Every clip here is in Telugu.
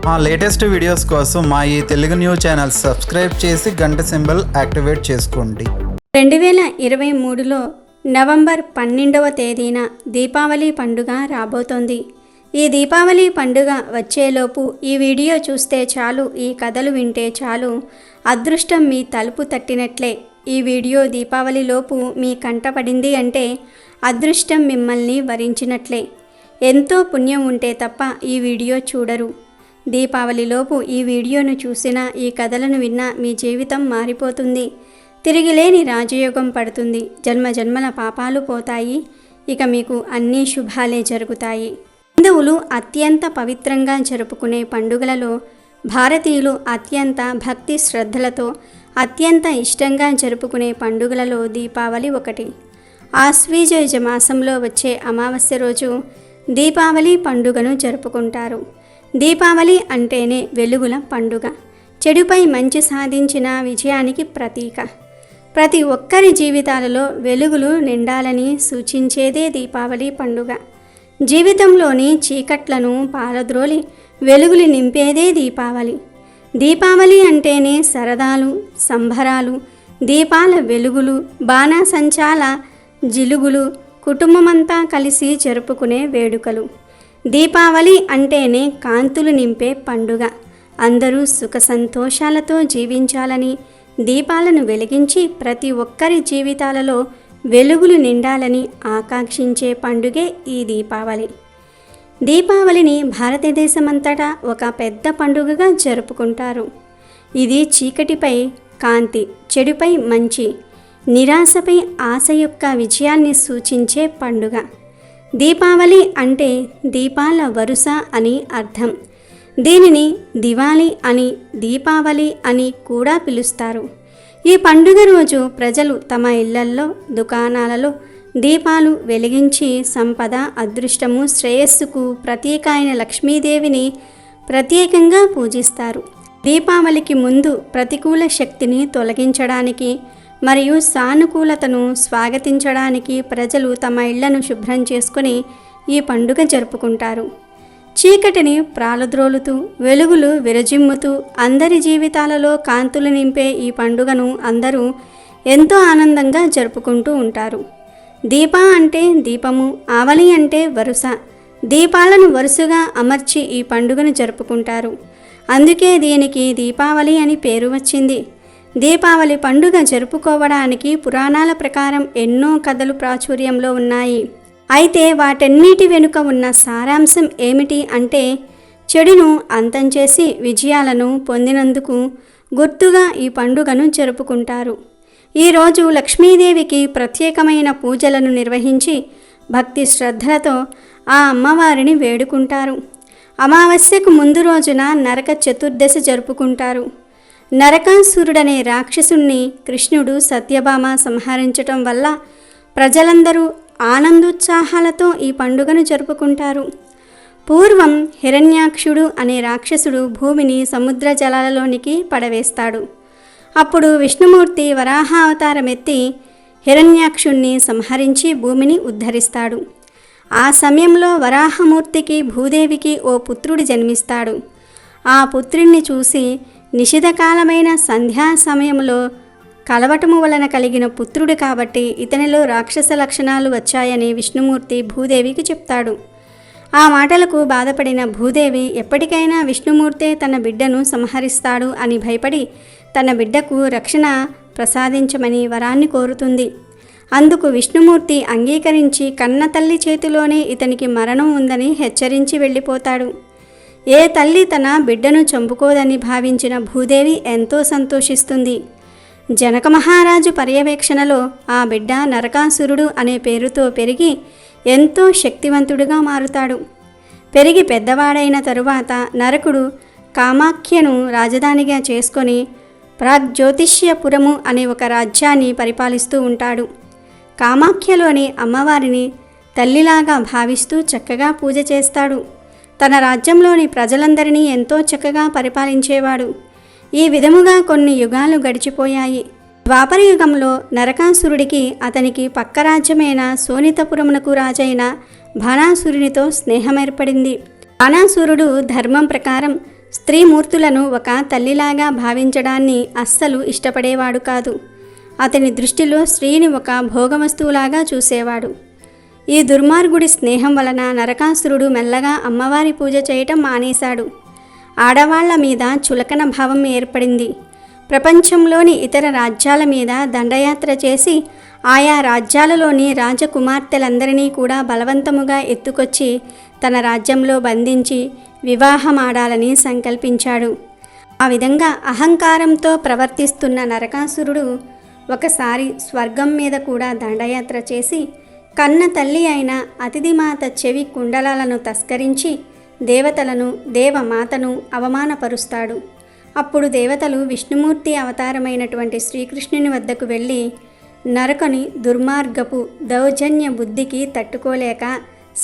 మా లేటెస్ట్ వీడియోస్ కోసం మా ఈ తెలుగు న్యూస్ ఛానల్ సబ్స్క్రైబ్ చేసి గంట సింబల్ యాక్టివేట్ చేసుకోండి. 2023లో నవంబర్ 12వ తేదీన దీపావళి పండుగ రాబోతోంది. ఈ దీపావళి పండుగ వచ్చేలోపు ఈ వీడియో చూస్తే చాలు, ఈ కథలు వింటే చాలు, అదృష్టం మీ తలుపు తట్టినట్లే. ఈ వీడియో దీపావళిలోపు మీ కంటపడింది అంటే అదృష్టం మిమ్మల్ని వరించినట్లే. ఎంతో పుణ్యం ఉంటే తప్ప ఈ వీడియో చూడరు. దీపావళిలోపు ఈ వీడియోను చూసినా, ఈ కథలను విన్నా మీ జీవితం మారిపోతుంది. తిరిగిలేని రాజయోగం పడుతుంది. జన్మ జన్మల పాపాలు పోతాయి. ఇక మీకు అన్ని శుభాలే జరుగుతాయి. హిందువులు అత్యంత పవిత్రంగా జరుపుకునే పండుగలలో భారతీయులు అత్యంత భక్తి శ్రద్ధలతో అత్యంత ఇష్టంగా జరుపుకునే పండుగలలో దీపావళి ఒకటి. ఆశ్వీజ మాసంలో వచ్చే అమావాస్య రోజు దీపావళి పండుగను జరుపుకుంటారు. దీపావళి అంటేనే వెలుగుల పండుగ, చెడుపై మంచి సాధించిన విజయానికి ప్రతీక. ప్రతి ఒక్కరి జీవితాలలో వెలుగులు నిండాలని సూచించేదే దీపావళి పండుగ. జీవితంలోని చీకట్లను పారద్రోలి వెలుగులు నింపేదే దీపావళి. దీపావళి అంటేనే సరదాలు, సంబరాలు, దీపాల వెలుగులు, బాణాసంచాల జిలుగులు, కుటుంబమంతా కలిసి జరుపుకునే వేడుకలు. దీపావళి అంటేనే కాంతులు నింపే పండుగ. అందరూ సుఖ సంతోషాలతో జీవించాలని దీపాలను వెలిగించి ప్రతి ఒక్కరి జీవితాలలో వెలుగులు నిండాలని ఆకాంక్షించే పండుగే ఈ దీపావళి. దీపావళిని భారతదేశమంతటా ఒక పెద్ద పండుగగా జరుపుకుంటారు. ఇది చీకటిపై కాంతి, చెడుపై మంచి, నిరాశపై ఆశ యొక్క విజయాన్ని సూచించే పండుగ. దీపావళి అంటే దీపాల వరుస అని అర్థం. దీనిని దివాళీ అని, దీపావళి అని కూడా పిలుస్తారు. ఈ పండుగ రోజు ప్రజలు తమ ఇళ్లల్లో, దుకాణాలలో దీపాలు వెలిగించి సంపద, అదృష్టము, శ్రేయస్సుకు ప్రతీక అయిన లక్ష్మీదేవిని ప్రత్యేకంగా పూజిస్తారు. దీపావళికి ముందు ప్రతికూల శక్తిని తొలగించడానికి మరియు సానుకూలతను స్వాగతించడానికి ప్రజలు తమ ఇళ్లను శుభ్రం చేసుకుని ఈ పండుగ జరుపుకుంటారు. చీకటిని ప్రాలద్రోలుతూ వెలుగులు విరజిమ్ముతూ అందరి జీవితాలలో కాంతులు నింపే ఈ పండుగను అందరూ ఎంతో ఆనందంగా జరుపుకుంటూ ఉంటారు. దీప అంటే దీపము, ఆవలి అంటే వరుస. దీపాలను వరుసగా అమర్చి ఈ పండుగను జరుపుకుంటారు. అందుకే దీనికి దీపావళి అని పేరు వచ్చింది. దీపావళి పండుగ జరుపుకోవడానికి పురాణాల ప్రకారం ఎన్నో కథలు ప్రాచుర్యంలో ఉన్నాయి. అయితే వాటన్నిటి వెనుక ఉన్న సారాంశం ఏమిటి అంటే, చెడును అంతం చేసి విజయాలను పొందినందుకు గుర్తుగా ఈ పండుగను జరుపుకుంటారు. ఈరోజు లక్ష్మీదేవికి ప్రత్యేకమైన పూజలను నిర్వహించి భక్తి శ్రద్ధలతో ఆ అమ్మవారిని వేడుకుంటారు. అమావాస్యకు ముందు రోజున నరక చతుర్దశి జరుపుకుంటారు. నరకాసురుడనే రాక్షసుణ్ణి కృష్ణుడు సత్యభామ సంహరించటం వల్ల ప్రజలందరూ ఆనందోత్సాహాలతో ఈ పండుగను జరుపుకుంటారు. పూర్వం హిరణ్యాక్షుడు అనే రాక్షసుడు భూమిని సముద్ర జలాలలోనికి పడవేస్తాడు. అప్పుడు విష్ణుమూర్తి వరాహ అవతారమెత్తి హిరణ్యాక్షుణ్ణి సంహరించి భూమిని ఉద్ధరిస్తాడు. ఆ సమయంలో వరాహమూర్తికి భూదేవికి ఓ పుత్రుడు జన్మిస్తాడు. ఆ పుత్రుణ్ణి చూసి నిషిధకాలమైన సంధ్యా సమయంలో కలవటము వలన కలిగిన పుత్రుడు కాబట్టి ఇతనిలో రాక్షస లక్షణాలు వచ్చాయని విష్ణుమూర్తి భూదేవికి చెప్తాడు. ఆ మాటలకు బాధపడిన భూదేవి ఎప్పటికైనా విష్ణుమూర్తే తన బిడ్డను సంహరిస్తాడు అని భయపడి తన బిడ్డకు రక్షణ ప్రసాదించమని వరాన్ని కోరుతుంది. అందుకు విష్ణుమూర్తి అంగీకరించి కన్న తల్లి చేతిలోనే ఇతనికి మరణం ఉందని హెచ్చరించి వెళ్ళిపోతాడు. ఏ తల్లి తన బిడ్డను చంపుకోదని భావించిన భూదేవి ఎంతో సంతోషిస్తుంది. జనక మహారాజు పర్యవేక్షణలో ఆ బిడ్డ నరకాసురుడు అనే పేరుతో పెరిగి ఎంతో శక్తివంతుడిగా మారుతాడు. పెరిగి పెద్దవాడైన తరువాత నరకుడు కామాఖ్యను రాజధానిగా చేసుకొని ప్రాగ్జ్యోతిష్యపురము అనే ఒక రాజ్యాన్ని పరిపాలిస్తూ ఉంటాడు. కామాఖ్యలోని అమ్మవారిని తల్లిలాగా భావిస్తూ చక్కగా పూజ చేస్తాడు. తన రాజ్యంలోని ప్రజలందరినీ ఎంతో చక్కగా పరిపాలించేవాడు. ఈ విధముగా కొన్ని యుగాలు గడిచిపోయాయి. ద్వాపర యుగంలో నరకాసురుడికి అతనికి పక్క రాజ్యమైన శోణితపురమునకు రాజైన బాణాసురునితో స్నేహం ఏర్పడింది. బాణాసురుడు ధర్మం ప్రకారం స్త్రీమూర్తులను ఒక తల్లిలాగా భావించడాన్ని అస్సలు ఇష్టపడేవాడు కాదు. అతని దృష్టిలో స్త్రీని ఒక భోగవస్తువులాగా చూసేవాడు. ఈ దుర్మార్గుడి స్నేహం వలన నరకాసురుడు మెల్లగా అమ్మవారి పూజ చేయటం మానేశాడు. ఆడవాళ్ల మీద చులకన భావం ఏర్పడింది. ప్రపంచంలోని ఇతర రాజ్యాల మీద దండయాత్ర చేసి ఆయా రాజ్యాలలోని రాజకుమార్తెలందరినీ కూడా బలవంతముగా ఎత్తుకొచ్చి తన రాజ్యంలో బంధించి వివాహమాడాలని సంకల్పించాడు. ఆ విధంగా అహంకారంతో ప్రవర్తిస్తున్న నరకాసురుడు ఒకసారి స్వర్గం మీద కూడా దండయాత్ర చేసి కన్న తల్లి అయిన అతిథిమాత చెవి కుండలాలను తస్కరించి దేవతలను దేవమాతను అవమానపరుస్తాడు. అప్పుడు దేవతలు విష్ణుమూర్తి అవతారమైనటువంటి శ్రీకృష్ణుని వద్దకు వెళ్ళి నరకని దుర్మార్గపు దౌర్జన్య బుద్ధికి తట్టుకోలేక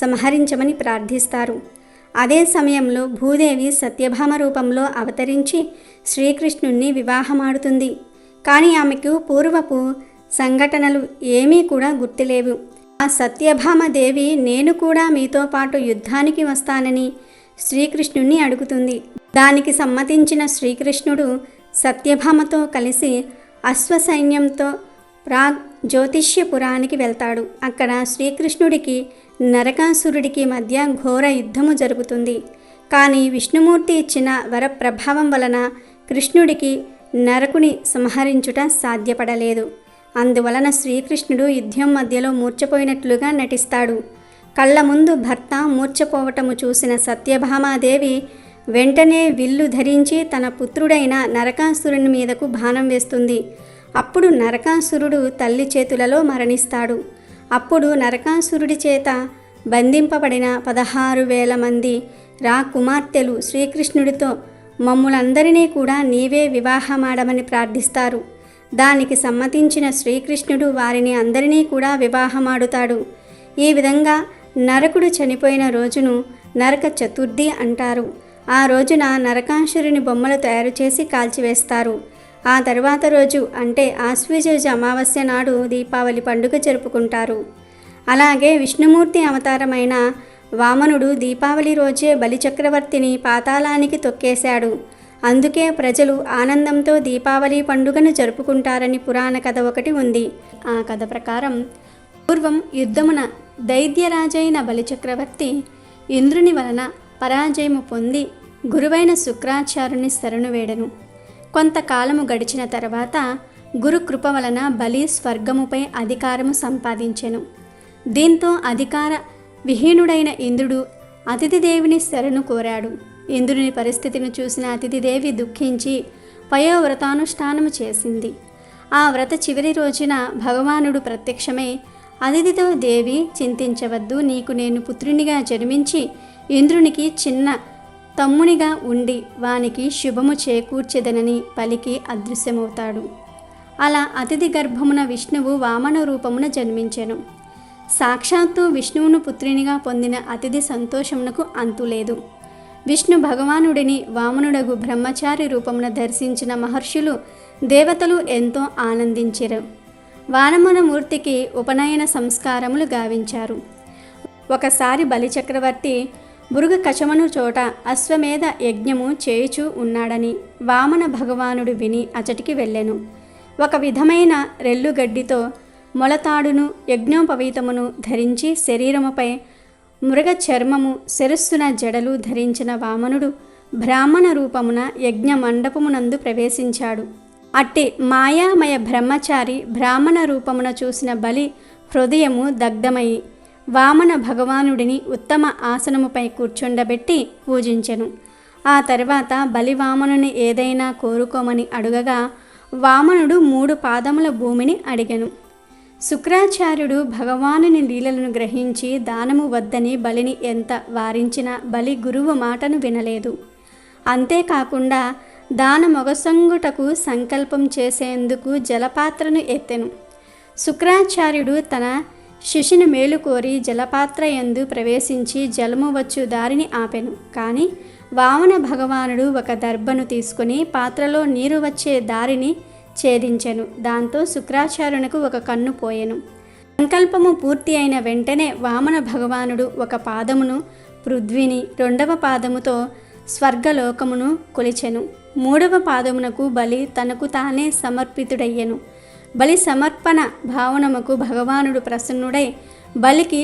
సంహరించమని ప్రార్థిస్తారు. అదే సమయంలో భూదేవి సత్యభామ రూపంలో అవతరించి శ్రీకృష్ణుణ్ణి వివాహమాడుతుంది. కానీ ఆమెకు పూర్వపు సంఘటనలు ఏమీ కూడా గుర్తులేవు. ఆ సత్యభామదేవి నేను కూడా మీతో పాటు యుద్ధానికి వస్తానని శ్రీకృష్ణుణ్ణి అడుగుతుంది. దానికి సమ్మతించిన శ్రీకృష్ణుడు సత్యభామతో కలిసి అశ్వసైన్యంతో ప్రాగ్ జ్యోతిష్యపురానికి వెళ్తాడు. అక్కడ శ్రీకృష్ణుడికి నరకాసురుడికి మధ్య ఘోర యుద్ధము జరుగుతుంది. కానీ విష్ణుమూర్తి ఇచ్చిన వరప్రభావం వలన కృష్ణుడికి నరకుని సంహరించుట సాధ్యపడలేదు. అందువలన శ్రీకృష్ణుడు యుద్ధం మధ్యలో మూర్ఛపోయినట్లుగా నటిస్తాడు. కళ్ళ ముందు భర్త మూర్ఛపోవటము చూసిన సత్యభామాదేవి వెంటనే విల్లు ధరించి తన పుత్రుడైన నరకాసురుని మీదకు బాణం వేస్తుంది. అప్పుడు నరకాసురుడు తల్లి చేతులలో మరణిస్తాడు. అప్పుడు నరకాసురుడి చేత బంధింపబడిన 16,000 మంది రాకుమార్తెలు శ్రీకృష్ణుడితో మమ్ములందరినీ కూడా నీవే వివాహమాడమని ప్రార్థిస్తారు. దానికి సమ్మతించిన శ్రీకృష్ణుడు వారిని అందరినీ కూడా వివాహమాడుతాడు. ఈ విధంగా నరకుడు చనిపోయిన రోజును నరక చతుర్థి అంటారు. ఆ రోజున నరకాసురుని బొమ్మలు తయారు చేసి కాల్చివేస్తారు. ఆ తర్వాత రోజు అంటే ఆశ్వయుజ అమావాస్య నాడు దీపావళి పండుగ జరుపుకుంటారు. అలాగే విష్ణుమూర్తి అవతారమైన వామనుడు దీపావళి రోజే బలిచక్రవర్తిని పాతాళానికి తొక్కేశాడు. అందుకే ప్రజలు ఆనందంతో దీపావళి పండుగను జరుపుకుంటారని పురాణ కథ ఒకటి ఉంది. ఆ కథ ప్రకారం పూర్వం యుద్ధమున దైత్యరాజైన బలిచక్రవర్తి ఇంద్రుని వలన పరాజయము పొంది గురువైన శుక్రాచార్యుని శరణు వేడెను. కొంతకాలము గడిచిన తర్వాత గురు కృప వలన బలి స్వర్గముపై అధికారము సంపాదించెను. దీంతో అధికార విహీనుడైన ఇంద్రుడు అతిథిదేవిని శరణు కోరాడు. ఇంద్రుని పరిస్థితిని చూసిన అతిథిదేవి దుఃఖించి పయోవ్రతానుష్ఠానము చేసింది. ఆ వ్రత చివరి రోజున భగవానుడు ప్రత్యక్షమై అతిథితో దేవి చింతించవద్దు, నీకు నేను పుత్రునిగా జన్మించి ఇంద్రునికి చిన్న తమ్మునిగా ఉండి వానికి శుభము చేకూర్చెదనని పలికి అదృశ్యమవుతాడు. అలా అతిథి గర్భమున విష్ణువు వామన రూపమున జన్మించెను. సాక్షాత్తు విష్ణువును పుత్రునిగా పొందిన అతిథి సంతోషమునకు అంతులేదు. విష్ణు భగవానుడిని వామనుడగు బ్రహ్మచారి రూపమున దర్శించిన మహర్షులు దేవతలు ఎంతో ఆనందించెరు. వానమనమూర్తికి ఉపనయన సంస్కారములు గావించారు. ఒకసారి బలిచక్రవర్తి బురుగ కచమను చోట అశ్వమేధ యజ్ఞము చేయుచూ ఉన్నాడని వామన భగవానుడు విని అచటికి వెళ్ళెను. ఒక విధమైన రెల్లుగడ్డితో మొలతాడును యజ్ఞోపవీతమును ధరించి శరీరముపై మృగ చర్మము శిరస్సున జడలు ధరించిన వామనుడు బ్రాహ్మణ రూపమున యజ్ఞ మండపమునందు ప్రవేశించాడు. అట్టి మాయామయ బ్రహ్మచారి బ్రాహ్మణ రూపమున చూసిన బలి హృదయము దగ్ధమయి వామన భగవానుడిని ఉత్తమ ఆసనముపై కూర్చుండబెట్టి పూజించెను. ఆ తర్వాత బలి వామనుని ఏదైనా కోరుకోమని అడుగగా వామనుడు 3 పాదముల భూమిని అడిగెను. శుక్రాచార్యుడు భగవానుని లీలలను గ్రహించి దానము వద్దని బలిని ఎంత వారించినా బలి గురువు మాటను వినలేదు. అంతేకాకుండా దానమొగసంగుటకు సంకల్పం చేసేందుకు జలపాత్రను ఎత్తెను. శుక్రాచార్యుడు తన శిష్యుని మేలు కోరి జలపాత్ర యందు ప్రవేశించి జలము వచ్చు దారిని ఆపెను. కానీ వామన భగవానుడు ఒక దర్భను తీసుకుని పాత్రలో నీరు వచ్చే దారిని ఛేదించెను. దాంతో శుక్రాచార్యునకు ఒక కన్ను పోయెను. సంకల్పము పూర్తి అయిన వెంటనే వామన భగవానుడు ఒక పాదమును పృథ్వీని 2వ పాదముతో స్వర్గలోకమును కొలిచెను. 3వ పాదమునకు బలి తనకు తానే సమర్పితుడయ్యెను. బలి సమర్పణ భావనముకు భగవానుడు ప్రసన్నుడై బలికి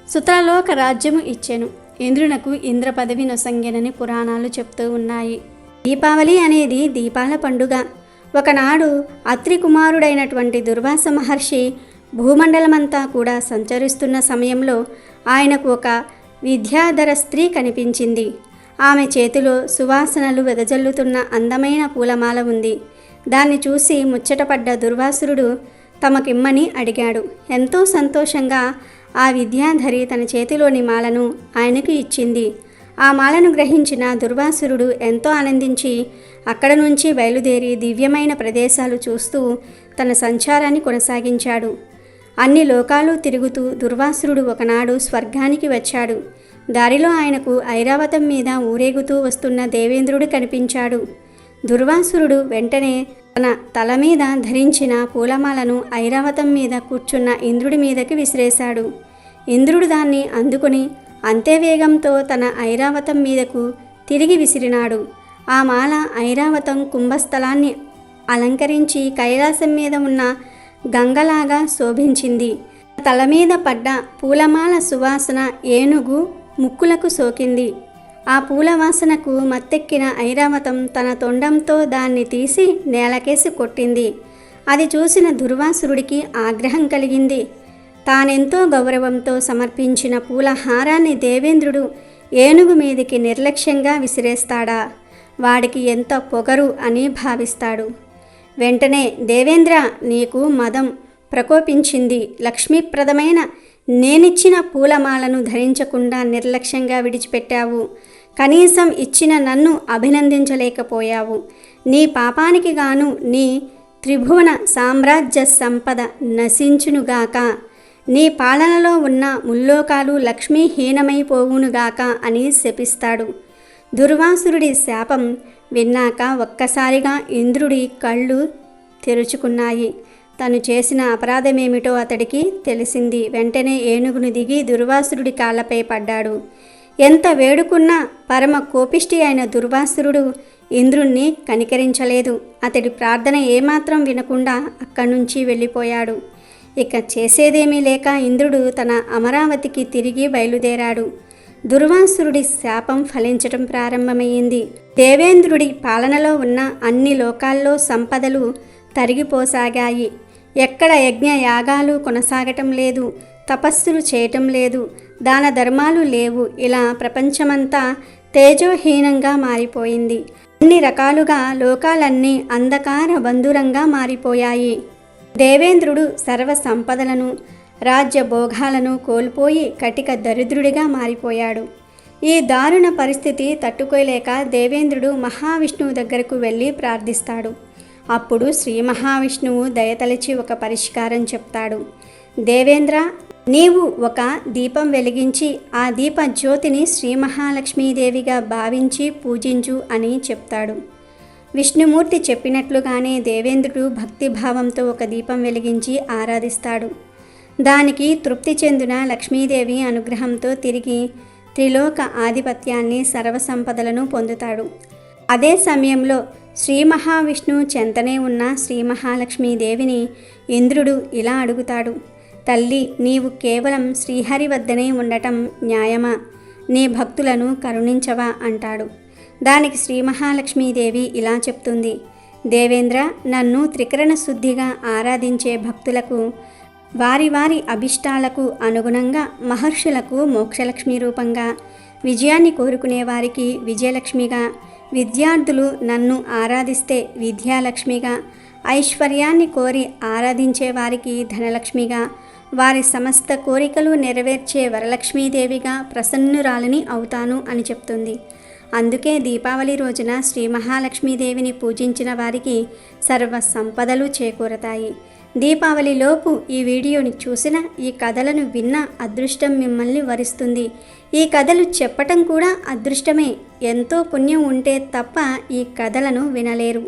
సుతలోక రాజ్యము ఇచ్చెను. ఇంద్రునకు ఇంద్ర పదవి నొసంగెనని పురాణాలు చెప్తూ ఉన్నాయి. దీపావళి అనేది దీపాల పండుగ. ఒకనాడు అత్రి కుమారుడైనటువంటి దుర్వాస మహర్షి భూమండలమంతా కూడా సంచరిస్తున్న సమయంలో ఆయనకు ఒక విద్యాధర స్త్రీ కనిపించింది. ఆమె చేతిలో సువాసనలు వెదజల్లుతున్న అందమైన పూలమాల ఉంది. దాన్ని చూసి ముచ్చటపడ్డ దుర్వాసురుడు తమకిమ్మని అడిగాడు. ఎంతో సంతోషంగా ఆ విద్యాధరి తన చేతిలోని మాలను ఆయనకు ఇచ్చింది. ఆ మాలను గ్రహించిన దుర్వాసురుడు ఎంతో ఆనందించి అక్కడ నుంచి బయలుదేరి దివ్యమైన ప్రదేశాలు చూస్తూ తన సంచారాన్ని కొనసాగించాడు. అన్ని లోకాలు తిరుగుతూ దుర్వాసురుడు ఒకనాడు స్వర్గానికి వచ్చాడు. దారిలో ఆయనకు ఐరావతం మీద ఊరేగుతూ వస్తున్న దేవేంద్రుడు కనిపించాడు. దుర్వాసురుడు వెంటనే తన తల మీద ధరించిన పూలమాలను ఐరావతం మీద కూర్చున్న ఇంద్రుడి మీదకి విసిరేశాడు. ఇంద్రుడు దాన్ని అందుకుని అంతే వేగంతో తన ఐరావతం మీదకు తిరిగి విసిరినాడు. ఆ మాల ఐరావతం కుంభస్థలాన్ని అలంకరించి కైలాసం మీద ఉన్న గంగలాగా శోభించింది. తల మీద పడ్డ పూలమాల సువాసన ఏనుగు ముక్కులకు సోకింది. ఆ పూల వాసనకు మత్తెక్కిన ఐరావతం తన తొండంతో దాన్ని తీసి నేలకేసి కొట్టింది. అది చూసిన దుర్వాసురుడికి ఆగ్రహం కలిగింది. తానెంతో గౌరవంతో సమర్పించిన పూల హారాన్ని దేవేంద్రుడు ఏనుగు మీదికి నిర్లక్ష్యంగా విసిరేస్తాడా, వాడికి ఎంత పొగరు అని భావిస్తాడు. వెంటనే దేవేంద్ర, నీకు మదం ప్రకోపించింది. లక్ష్మీప్రదమైన నేనిచ్చిన పూలమాలను ధరించకుండా నిర్లక్ష్యంగా విడిచిపెట్టావు. కనీసం ఇచ్చిన నన్ను అభినందించలేకపోయావు. నీ పాపానికి గాను నీ త్రిభువన సామ్రాజ్య సంపద నశించునుగాక. నీ పాలనలో ఉన్న ముల్లోకాలు లక్ష్మీహీనమైపోవునుగాక అని శపిస్తాడు. దుర్వాసురుడి శాపం విన్నాక ఒక్కసారిగా ఇంద్రుడి కళ్ళు తెరుచుకున్నాయి. తను చేసిన అపరాధమేమిటో అతడికి తెలిసింది. వెంటనే ఏనుగును దిగి దుర్వాసురుడి కాళ్ళపై పడ్డాడు. ఎంత వేడుకున్నా పరమ కోపిష్టి అయిన దుర్వాసురుడు ఇంద్రుణ్ణి కనికరించలేదు. అతడి ప్రార్థన ఏమాత్రం వినకుండా అక్కడి నుంచి వెళ్ళిపోయాడు. ఇక చేసేదేమీ లేక ఇంద్రుడు తన అమరావతికి తిరిగి బయలుదేరాడు. దుర్వాసురుడి శాపం ఫలించటం ప్రారంభమైంది. దేవేంద్రుడి పాలనలో ఉన్న అన్ని లోకాల్లో సంపదలు తరిగిపోసాగాయి. ఎక్కడ యజ్ఞ యాగాలు కొనసాగటం లేదు, తపస్సులు చేయటం లేదు, దాన ధర్మాలు లేవు. ఇలా ప్రపంచమంతా తేజోహీనంగా మారిపోయింది. అన్ని రకాలుగా లోకాలన్నీ అంధకార బంధురంగా మారిపోయాయి. దేవేంద్రుడు సర్వ సంపదలను రాజ్య భోగాలను కోల్పోయి కటిక దరిద్రుడిగా మారిపోయాడు. ఈ దారుణ పరిస్థితి తట్టుకోలేక దేవేంద్రుడు మహావిష్ణువు దగ్గరకు వెళ్ళి ప్రార్థిస్తాడు. అప్పుడు శ్రీ మహావిష్ణువు దయతలిచి ఒక పరిష్కారం చెప్తాడు. దేవేంద్ర, నీవు ఒక దీపం వెలిగించి ఆ దీప జ్యోతిని శ్రీ మహాలక్ష్మీదేవిగా భావించి పూజించు అని చెప్తాడు. విష్ణుమూర్తి చెప్పినట్లుగానే దేవేంద్రుడు భక్తిభావంతో ఒక దీపం వెలిగించి ఆరాధిస్తాడు. దానికి తృప్తి చెందిన లక్ష్మీదేవి అనుగ్రహంతో తిరిగి త్రిలోక ఆధిపత్యాన్ని సర్వసంపదలను పొందుతాడు. అదే సమయంలో శ్రీ మహావిష్ణువు చెంతనే ఉన్న శ్రీ మహాలక్ష్మీదేవిని ఇంద్రుడు ఇలా అడుగుతాడు. తల్లి, నీవు కేవలం శ్రీహరి వద్దనే ఉండటం న్యాయమా? నీ భక్తులను కరుణించవా అంటాడు. దానికి శ్రీ మహాలక్ష్మీదేవి ఇలా చెప్తుంది. దేవేంద్ర, నన్ను త్రికరణ శుద్ధిగా ఆరాధించే భక్తులకు వారి వారి అభిష్టాలకు అనుగుణంగా, మహర్షులకు మోక్షలక్ష్మి రూపంగా, విజయాన్ని కోరుకునే వారికి విజయలక్ష్మిగా, విద్యార్థులు నన్ను ఆరాధిస్తే విద్యాలక్ష్మిగా, ఐశ్వర్యాన్ని కోరి ఆరాధించే వారికి ధనలక్ష్మిగా, వారి సమస్త కోరికలు నెరవేర్చే వరలక్ష్మీదేవిగా ప్రసన్నురాలిని అవుతాను అని చెప్తుంది. అందుకే దీపావళి రోజున శ్రీ మహాలక్ష్మీదేవిని పూజించిన వారికి సర్వ సంపదలు చేకూరతాయి. దీపావళిలోపు ఈ వీడియోని చూసిన, ఈ కథలను విన్న అదృష్టం మిమ్మల్ని వరిస్తుంది. ఈ కథలు చెప్పటం కూడా అదృష్టమే. ఎంతో పుణ్యం ఉంటే తప్ప ఈ కథలను వినలేరు.